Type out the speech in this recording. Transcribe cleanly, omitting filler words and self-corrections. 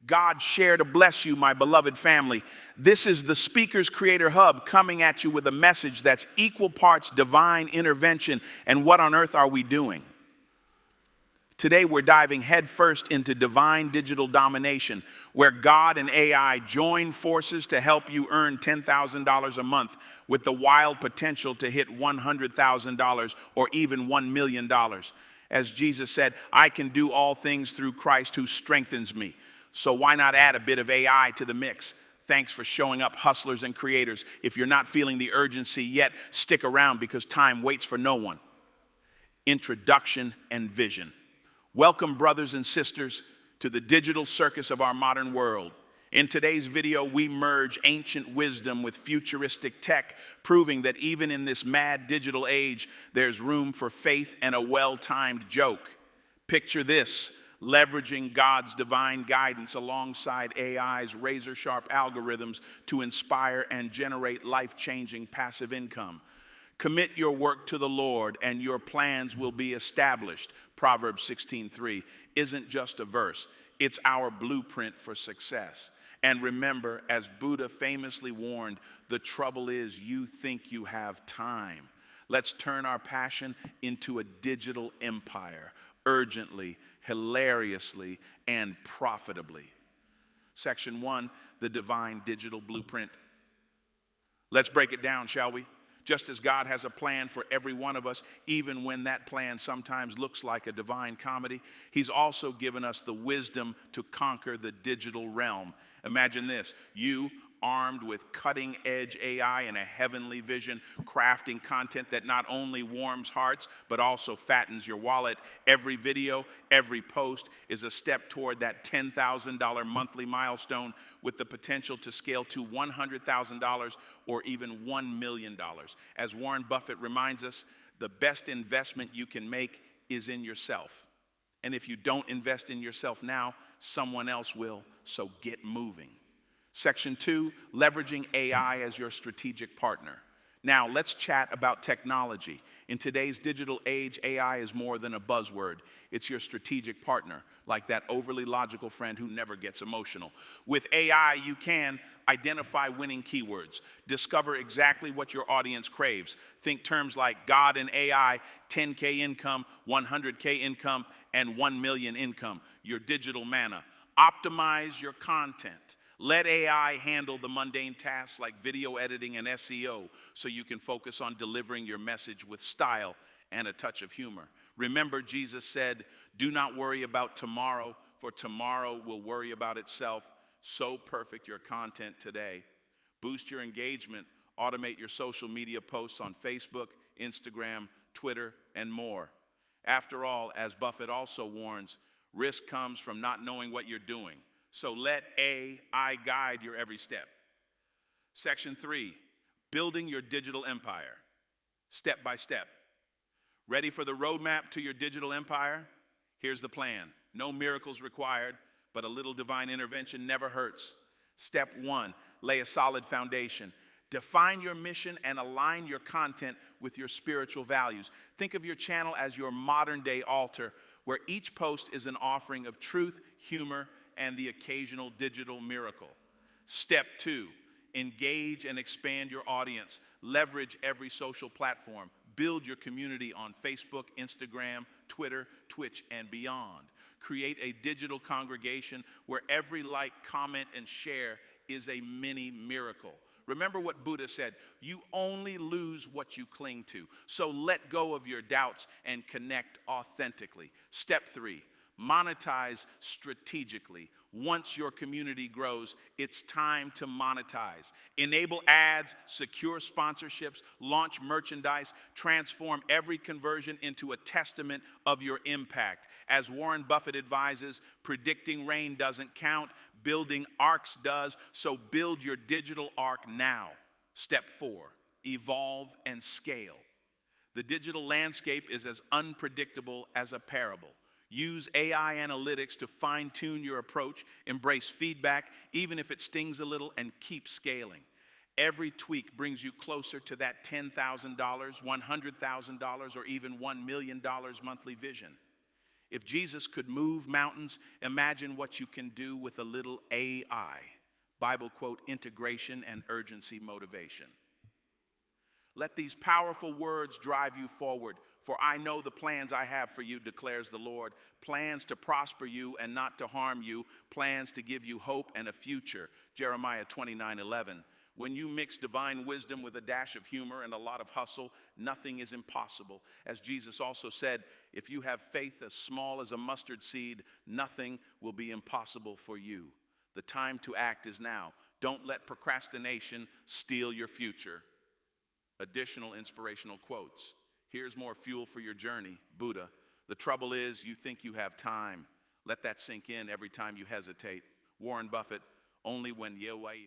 God share to bless you, my beloved family. This is the Speakers Creator Hub coming at you with a message that's equal parts divine intervention and what on earth are we doing? Today we're diving headfirst into divine digital domination, where God and AI join forces to help you earn $10,000 a month with the wild potential to hit $100,000 or even $1 million. As Jesus said, I can do all things through Christ who strengthens me. So why not add a bit of AI to the mix? Thanks for showing up, hustlers and creators. If you're not feeling the urgency yet, stick around because time waits for no one. Introduction and vision. Welcome, brothers and sisters, to the digital circus of our modern world. In today's video, we merge ancient wisdom with futuristic tech, proving that even in this mad digital age, there's room for faith and a well-timed joke. Picture this: leveraging God's divine guidance alongside AI's razor-sharp algorithms to inspire and generate life-changing passive income. Commit your work to the Lord and your plans will be established. Proverbs 16:3 isn't just a verse, it's our blueprint for success. And remember, as Buddha famously warned, the trouble is you think you have time. Let's turn our passion into a digital empire, urgently, hilariously, and profitably. Section 1, the divine digital blueprint. Let's break it down, shall we? Just as God has a plan for every one of us, even when that plan sometimes looks like a divine comedy, He's also given us the wisdom to conquer the digital realm. Imagine this: you, armed with cutting-edge AI and a heavenly vision, crafting content that not only warms hearts, but also fattens your wallet. Every video, every post is a step toward that $10,000 monthly milestone with the potential to scale to $100,000 or even $1 million. As Warren Buffett reminds us, the best investment you can make is in yourself. And if you don't invest in yourself now, someone else will, so get moving. Section 2, leveraging AI as your strategic partner. Now, let's chat about technology. In today's digital age, AI is more than a buzzword. It's your strategic partner, like that overly logical friend who never gets emotional. With AI, you can identify winning keywords, discover exactly what your audience craves. Think terms like God and AI, 10K income, 100K income, and 1 million income, your digital manna. Optimize your content. Let AI handle the mundane tasks like video editing and SEO so you can focus on delivering your message with style and a touch of humor. Remember, Jesus said, do not worry about tomorrow, for tomorrow will worry about itself. So perfect your content today. Boost your engagement. Automate your social media posts on Facebook, Instagram, Twitter, and more. After all, as Buffett also warns, risk comes from not knowing what you're doing. So let AI guide your every step. Section 3, building your digital empire, step by step. Ready for the roadmap to your digital empire? Here's the plan. No miracles required, but a little divine intervention never hurts. Step 1, lay a solid foundation. Define your mission and align your content with your spiritual values. Think of your channel as your modern-day altar, where each post is an offering of truth, humor, and the occasional digital miracle. Step 2, engage and expand your audience. Leverage every social platform. Build your community on Facebook, Instagram, Twitter, Twitch, and beyond. Create a digital congregation where every like, comment, and share is a mini miracle. Remember what Buddha said, you only lose what you cling to. So let go of your doubts and connect authentically. Step 3, monetize strategically. Once your community grows, it's time to monetize. Enable ads, secure sponsorships, launch merchandise, transform every conversion into a testament of your impact. As Warren Buffett advises, predicting rain doesn't count, building arcs does, so build your digital arc now. Step 4, evolve and scale. The digital landscape is as unpredictable as a parable. Use AI analytics to fine-tune your approach, embrace feedback, even if it stings a little, and keep scaling. Every tweak brings you closer to that $10,000, $100,000, or even $1 million monthly vision. If Jesus could move mountains, imagine what you can do with a little AI. Bible quote, integration and urgency motivation. Let these powerful words drive you forward. For I know the plans I have for you, declares the Lord. Plans to prosper you and not to harm you. Plans to give you hope and a future. Jeremiah 29:11. When you mix divine wisdom with a dash of humor and a lot of hustle, nothing is impossible. As Jesus also said, if you have faith as small as a mustard seed, nothing will be impossible for you. The time to act is now. Don't let procrastination steal your future. Additional inspirational quotes. Here's more fuel for your journey. Buddha. The trouble is you think you have time. Let that sink in every time you hesitate. Warren Buffett. Only when Yahweh